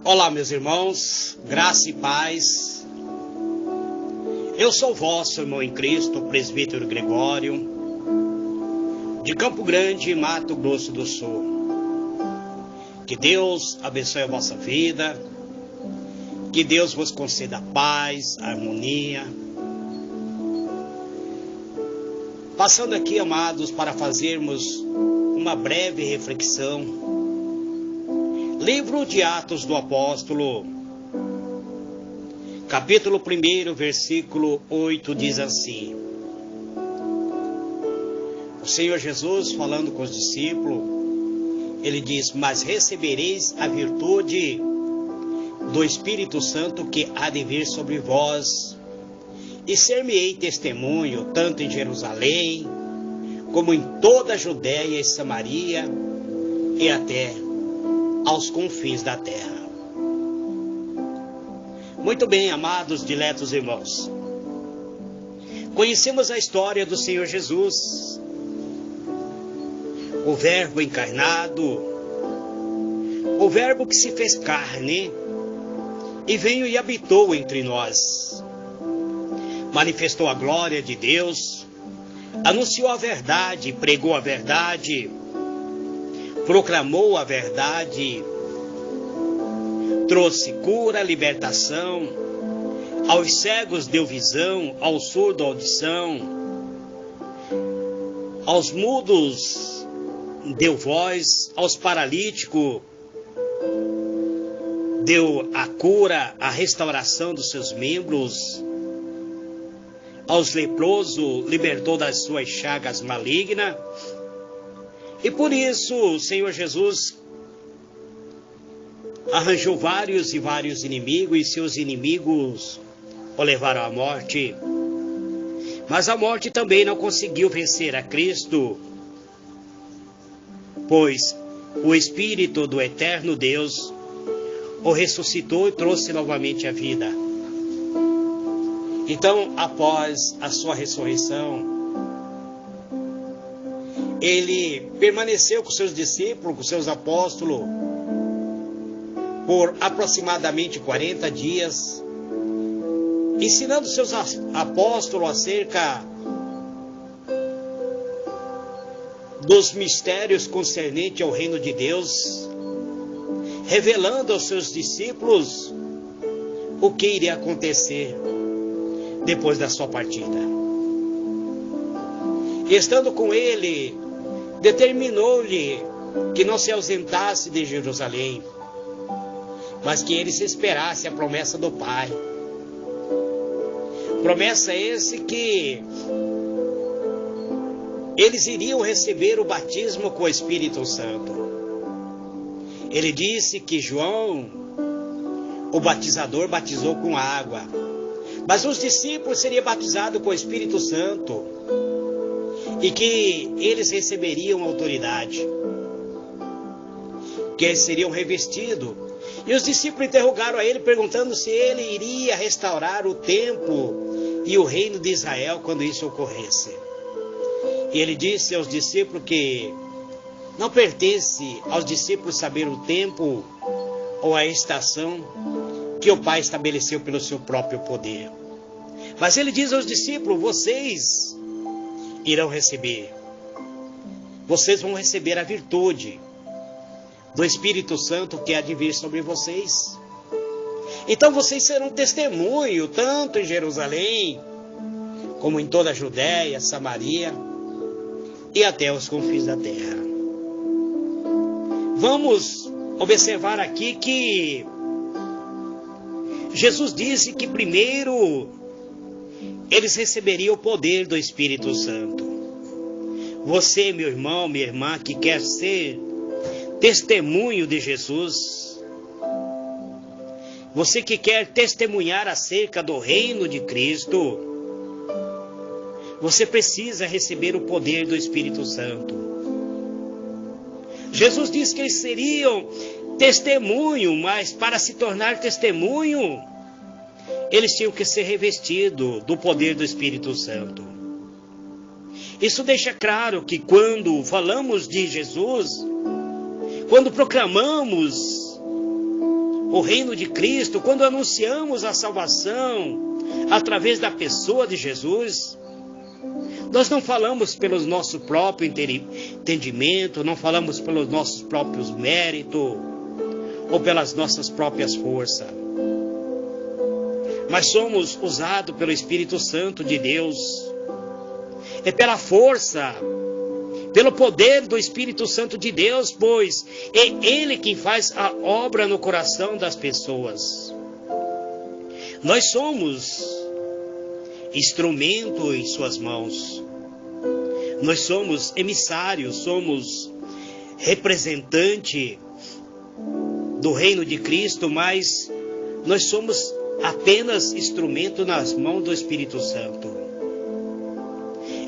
Olá, meus irmãos, graça e paz. Eu sou o vosso irmão em Cristo, presbítero Gregório, de Campo Grande, Mato Grosso do Sul. Que Deus abençoe a vossa vida, que Deus vos conceda paz, harmonia. Passando aqui, amados, para fazermos uma breve reflexão. Livro de Atos do Apóstolo, capítulo 1, versículo 8, diz assim: o Senhor Jesus, falando com os discípulos, ele diz: mas recebereis a virtude do Espírito Santo que há de vir sobre vós, e ser-me-ei testemunho, tanto em Jerusalém, como em toda a Judéia e Samaria, e até aos confins da terra. Muito bem, amados, diletos irmãos. Conhecemos a história do Senhor Jesus, o Verbo encarnado, o Verbo que se fez carne e veio e habitou entre nós. Manifestou a glória de Deus, anunciou a verdade, pregou a verdade, proclamou a verdade, trouxe cura, libertação, aos cegos deu visão, ao surdo audição, aos mudos deu voz, aos paralíticos deu a cura, a restauração dos seus membros, aos leprosos libertou das suas chagas malignas. E por isso o Senhor Jesus arranjou vários inimigos, e seus inimigos o levaram à morte. Mas a morte também não conseguiu vencer a Cristo, pois o Espírito do eterno Deus o ressuscitou e trouxe novamente a vida. Então, após a sua ressurreição, ele permaneceu com seus discípulos, com seus apóstolos, por aproximadamente 40 dias, ensinando seus apóstolos acerca dos mistérios concernentes ao reino de Deus, revelando aos seus discípulos o que iria acontecer depois da sua partida. E estando com ele, determinou-lhe que não se ausentasse de Jerusalém, mas que ele se esperasse a promessa do Pai. Promessa esse que eles iriam receber o batismo com o Espírito Santo. Ele disse que João, o batizador, batizou com água, mas os discípulos seriam batizados com o Espírito Santo, e que eles receberiam autoridade, que eles seriam revestidos. E os discípulos interrogaram a ele, perguntando se ele iria restaurar o templo e o reino de Israel quando isso ocorresse. E ele disse aos discípulos que não pertence aos discípulos saber o tempo ou a estação que o Pai estabeleceu pelo seu próprio poder. Mas ele diz aos discípulos: vocês irão receber. Vocês vão receber a virtude do Espírito Santo que há de vir sobre vocês. Então vocês serão testemunho, tanto em Jerusalém, como em toda a Judéia, Samaria e até os confins da terra. Vamos observar aqui que Jesus disse que primeiro eles receberiam o poder do Espírito Santo. Você, meu irmão, minha irmã, que quer ser testemunho de Jesus, você que quer testemunhar acerca do reino de Cristo, você precisa receber o poder do Espírito Santo. Jesus disse que eles seriam testemunho, mas para se tornar testemunho, eles tinham que ser revestidos do poder do Espírito Santo. Isso deixa claro que quando falamos de Jesus, quando proclamamos o reino de Cristo, quando anunciamos a salvação através da pessoa de Jesus, nós não falamos pelo nosso próprio entendimento, não falamos pelos nossos próprios méritos ou pelas nossas próprias forças, mas somos usados pelo Espírito Santo de Deus. É pela força, pelo poder do Espírito Santo de Deus, pois é Ele quem faz a obra no coração das pessoas. Nós somos instrumento em suas mãos. Nós somos emissários, somos representante do reino de Cristo, mas nós somos apenas instrumento nas mãos do Espírito Santo.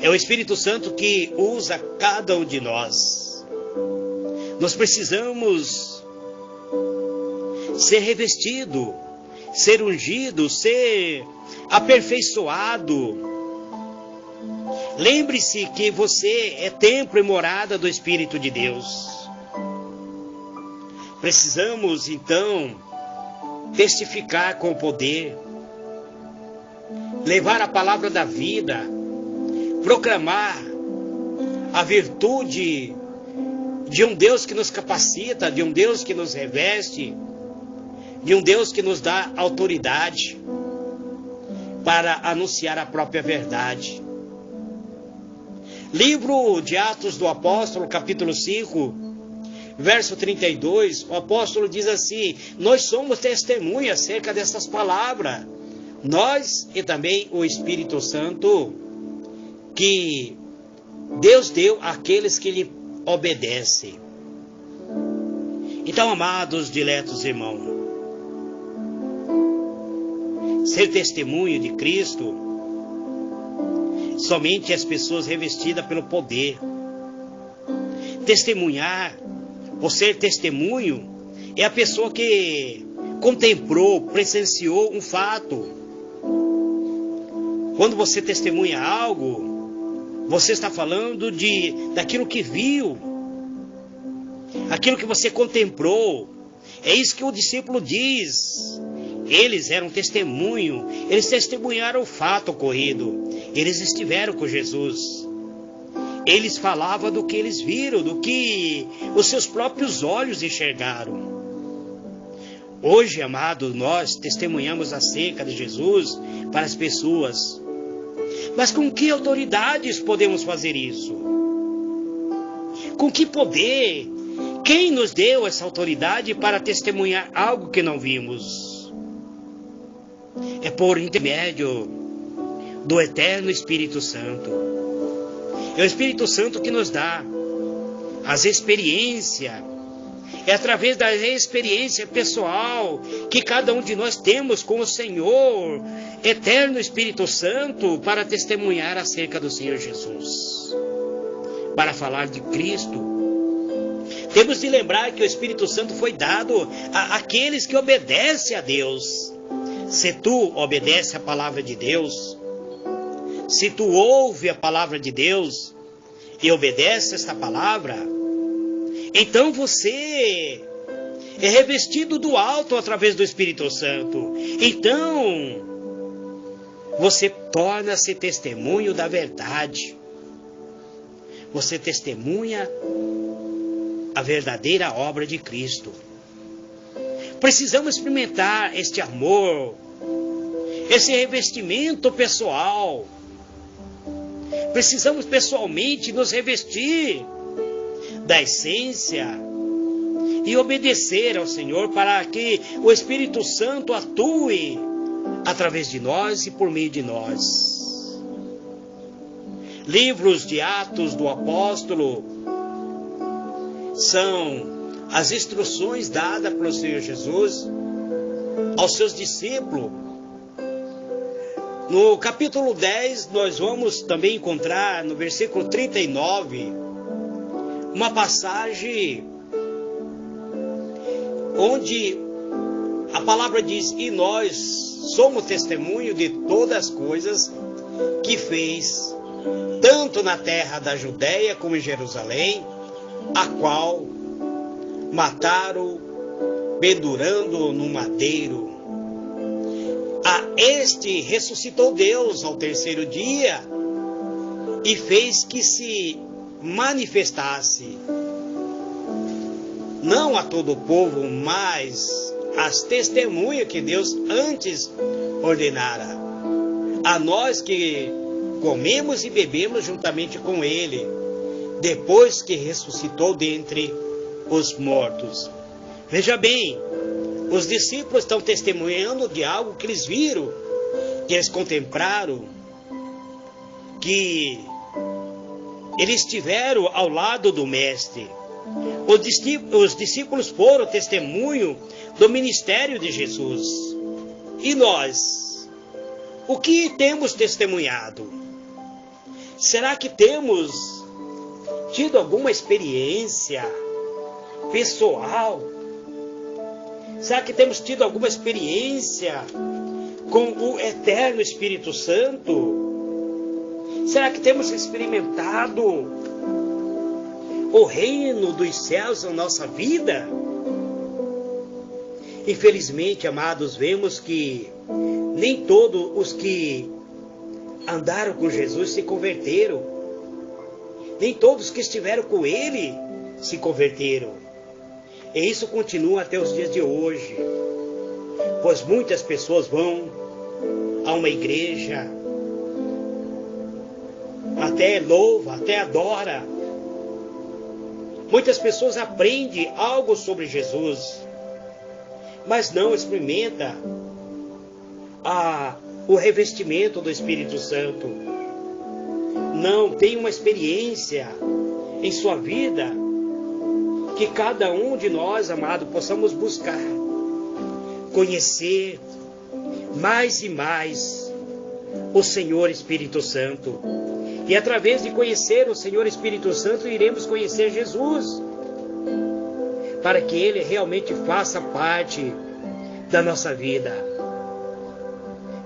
É o Espírito Santo que usa cada um de nós. Nós precisamos ser revestido, ser ungido, ser aperfeiçoado. Lembre-se que você é templo e morada do Espírito de Deus. Precisamos, então, testificar com poder, levar a palavra da vida, proclamar a virtude de um Deus que nos capacita, de um Deus que nos reveste, de um Deus que nos dá autoridade para anunciar a própria verdade. Livro de Atos do Apóstolo, capítulo 5, verso 32, o apóstolo diz assim: nós somos testemunhas acerca dessas palavras, nós e também o Espírito Santo, que Deus deu àqueles que lhe obedecem. Então, amados, diletos irmãos, ser testemunho de Cristo, somente as pessoas revestidas pelo poder. Testemunhar, ou ser testemunho, é a pessoa que contemplou, presenciou um fato. Quando você testemunha algo, você está falando daquilo que viu, aquilo que você contemplou. É isso que o discípulo diz. Eles eram testemunho, eles testemunharam o fato ocorrido. Eles estiveram com Jesus. Eles falavam do que eles viram, do que os seus próprios olhos enxergaram. Hoje, amados, nós testemunhamos acerca de Jesus para as pessoas. Mas com que autoridades podemos fazer isso? Com que poder? Quem nos deu essa autoridade para testemunhar algo que não vimos? É por intermédio do eterno Espírito Santo. É o Espírito Santo que nos dá as experiências. É através da experiência pessoal que cada um de nós temos com o Senhor, eterno Espírito Santo, para testemunhar acerca do Senhor Jesus, para falar de Cristo. Temos de lembrar que o Espírito Santo foi dado àqueles que obedecem a Deus. Se tu obedece a palavra de Deus, se tu ouve a palavra de Deus e obedece esta palavra, então você é revestido do alto através do Espírito Santo. Então você torna-se testemunho da verdade. Você testemunha a verdadeira obra de Cristo. Precisamos experimentar este amor, esse revestimento pessoal. Precisamos pessoalmente nos revestir da essência e obedecer ao Senhor para que o Espírito Santo atue através de nós e por meio de nós. Livros de Atos do Apóstolo são as instruções dadas pelo Senhor Jesus aos seus discípulos. No capítulo 10, nós vamos também encontrar no versículo 39, uma passagem onde a palavra diz: e nós somos testemunho de todas as coisas que fez, tanto na terra da Judéia como em Jerusalém, a qual mataram pendurando no madeiro. A este ressuscitou Deus ao terceiro dia e fez que se manifestasse, não a todo o povo, mas às testemunhas que Deus antes ordenara, a nós que comemos e bebemos juntamente com Ele, depois que ressuscitou dentre os mortos. Veja bem, os discípulos estão testemunhando de algo que eles viram, que eles contemplaram, que eles estiveram ao lado do Mestre. Os discípulos foram testemunho do ministério de Jesus. E nós? O que temos testemunhado? Será que temos tido alguma experiência pessoal? Será que temos tido alguma experiência com o eterno Espírito Santo? Será que temos experimentado o reino dos céus na nossa vida? Infelizmente, amados, vemos que nem todos os que andaram com Jesus se converteram. Nem todos que estiveram com Ele se converteram. E isso continua até os dias de hoje. Pois muitas pessoas vão a uma igreja, até louva, até adora. Muitas pessoas aprendem algo sobre Jesus, mas não experimenta o revestimento do Espírito Santo. Não tem uma experiência em sua vida que cada um de nós, amado, possamos buscar, conhecer mais e mais o Senhor Espírito Santo. E através de conhecer o Senhor Espírito Santo, iremos conhecer Jesus, para que Ele realmente faça parte da nossa vida.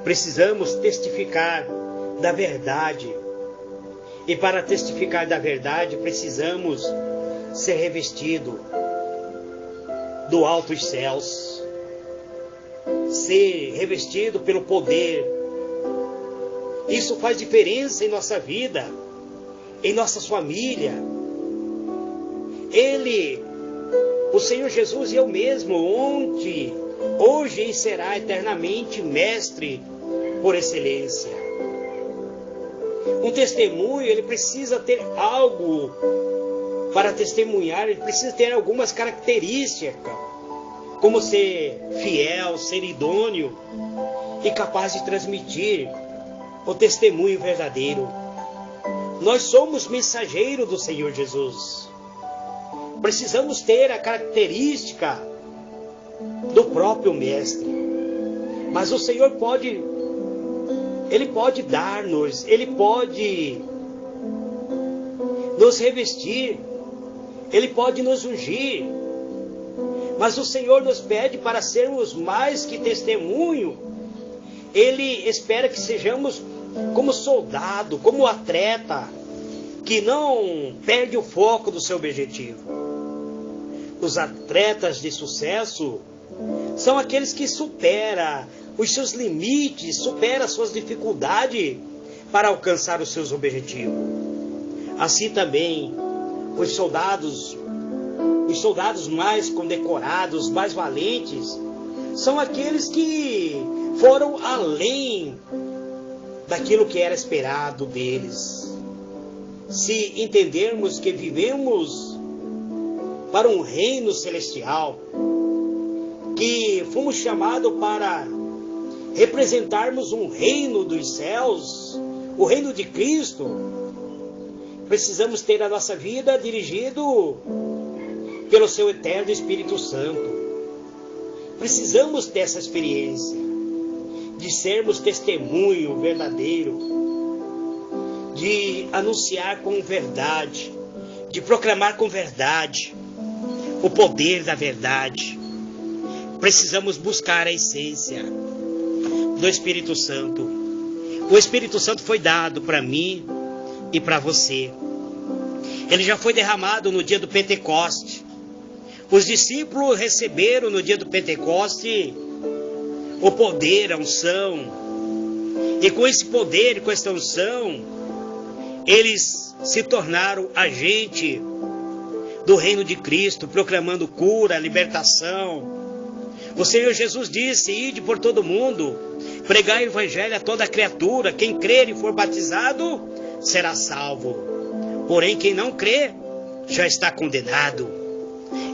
Precisamos testificar da verdade. E para testificar da verdade, precisamos ser revestidos do alto dos céus. Ser revestido pelo poder. Isso faz diferença em nossa vida, em nossas famílias. Ele, o Senhor Jesus, é o mesmo ontem, hoje e será eternamente mestre por excelência. Um testemunho, ele precisa ter algo para testemunhar, ele precisa ter algumas características, como ser fiel, ser idôneo e capaz de transmitir o testemunho verdadeiro. Nós somos mensageiros do Senhor Jesus. Precisamos ter a característica do próprio Mestre. Mas o Senhor Ele pode dar-nos, Ele pode nos revestir, Ele pode nos ungir. Mas o Senhor nos pede para sermos mais que testemunho. Ele espera que sejamos como soldado, como atleta, que não perde o foco do seu objetivo. Os atletas de sucesso são aqueles que superam os seus limites, superam as suas dificuldades para alcançar os seus objetivos. Assim também, os soldados mais condecorados, mais valentes, são aqueles que foram além daquilo que era esperado deles. Se entendermos que vivemos para um reino celestial, que fomos chamados para representarmos um reino dos céus, o reino de Cristo, precisamos ter a nossa vida dirigido pelo seu eterno Espírito Santo. Precisamos ter essa experiência de sermos testemunho verdadeiro, de anunciar com verdade, de proclamar com verdade o poder da verdade. Precisamos buscar a essência do Espírito Santo. O Espírito Santo foi dado para mim e para você. Ele já foi derramado no dia do Pentecoste. Os discípulos receberam no dia do Pentecoste o poder, a unção. E com esse poder, com essa unção, eles se tornaram agente do reino de Cristo, proclamando cura, libertação. O Senhor Jesus disse: ide por todo mundo, pregai o evangelho a toda criatura. Quem crer e for batizado será salvo. Porém, quem não crê já está condenado.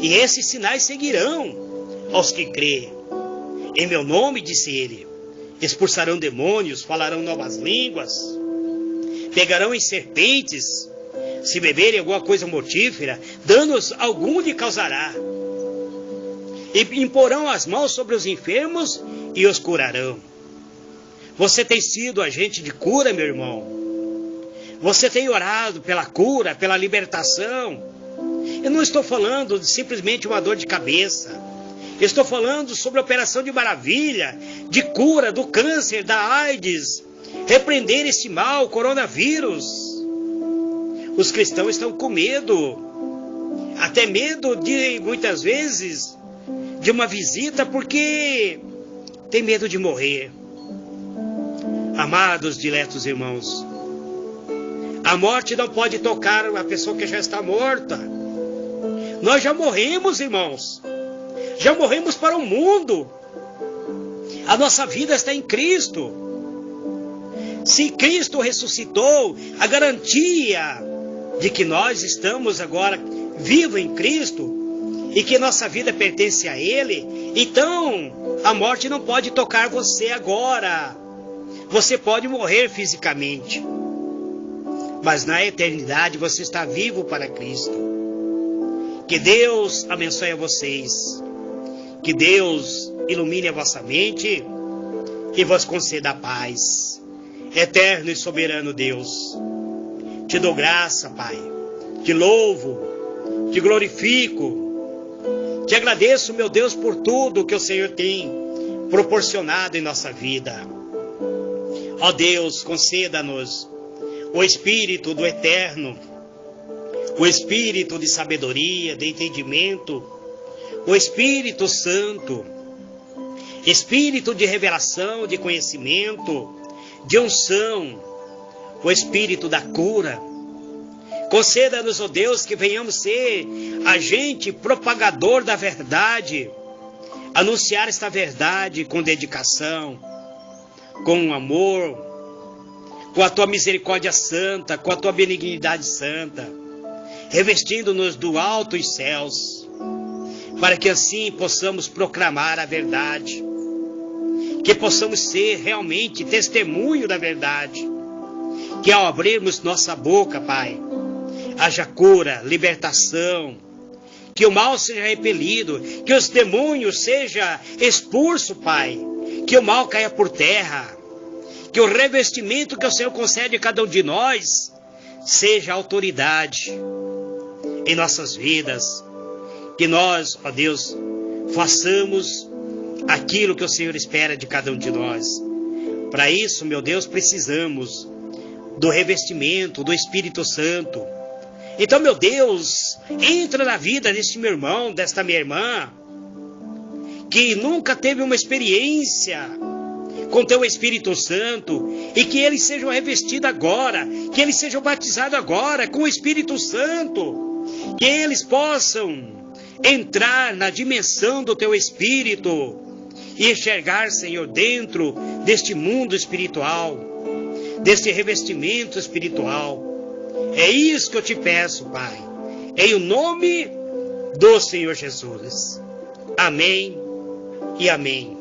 E esses sinais seguirão aos que crêem. Em meu nome, disse ele, expulsarão demônios, falarão novas línguas, pegarão em serpentes, se beberem alguma coisa mortífera, danos algum lhe causará. E imporão as mãos sobre os enfermos e os curarão. Você tem sido agente de cura, meu irmão? Você tem orado pela cura, pela libertação? Eu não estou falando de simplesmente uma dor de cabeça. Eu estou falando sobre a operação de maravilha, de cura do câncer, da AIDS, repreender esse mal, o coronavírus. Os cristãos estão com medo, até medo de, muitas vezes, de uma visita, porque tem medo de morrer. Amados, diletos irmãos, a morte não pode tocar a pessoa que já está morta. Nós já morremos, irmãos. Já morremos para o mundo. A nossa vida está em Cristo. Se Cristo ressuscitou, a garantia de que nós estamos agora vivos em Cristo e que nossa vida pertence a Ele, então a morte não pode tocar você agora. Você pode morrer fisicamente, mas na eternidade você está vivo para Cristo. Que Deus abençoe a vocês. Que Deus ilumine a vossa mente e vos conceda a paz. Eterno e soberano Deus, te dou graça, Pai. Te louvo, te glorifico. Te agradeço, meu Deus, por tudo que o Senhor tem proporcionado em nossa vida. Ó Deus, conceda-nos o Espírito do Eterno, o Espírito de sabedoria, de entendimento, o Espírito Santo, Espírito de revelação, de conhecimento, de unção, o Espírito da cura. Conceda-nos, ó Deus, que venhamos ser agente propagador da verdade, anunciar esta verdade com dedicação, com amor, com a tua misericórdia santa, com a tua benignidade santa, revestindo-nos do alto os céus, para que assim possamos proclamar a verdade, que possamos ser realmente testemunho da verdade, que ao abrirmos nossa boca, Pai, haja cura, libertação, que o mal seja repelido, que os demônios sejam expulsos, Pai, que o mal caia por terra, que o revestimento que o Senhor concede a cada um de nós seja autoridade em nossas vidas, que nós, ó Deus, façamos aquilo que o Senhor espera de cada um de nós. Para isso, meu Deus, precisamos do revestimento do Espírito Santo. Então, meu Deus, entra na vida deste meu irmão, desta minha irmã, que nunca teve uma experiência com teu Espírito Santo, e que eles sejam revestidos agora, que eles sejam batizados agora com o Espírito Santo, que eles possam entrar na dimensão do teu Espírito e enxergar, Senhor, dentro deste mundo espiritual, deste revestimento espiritual. É isso que eu te peço, Pai, em o nome do Senhor Jesus. Amém e amém.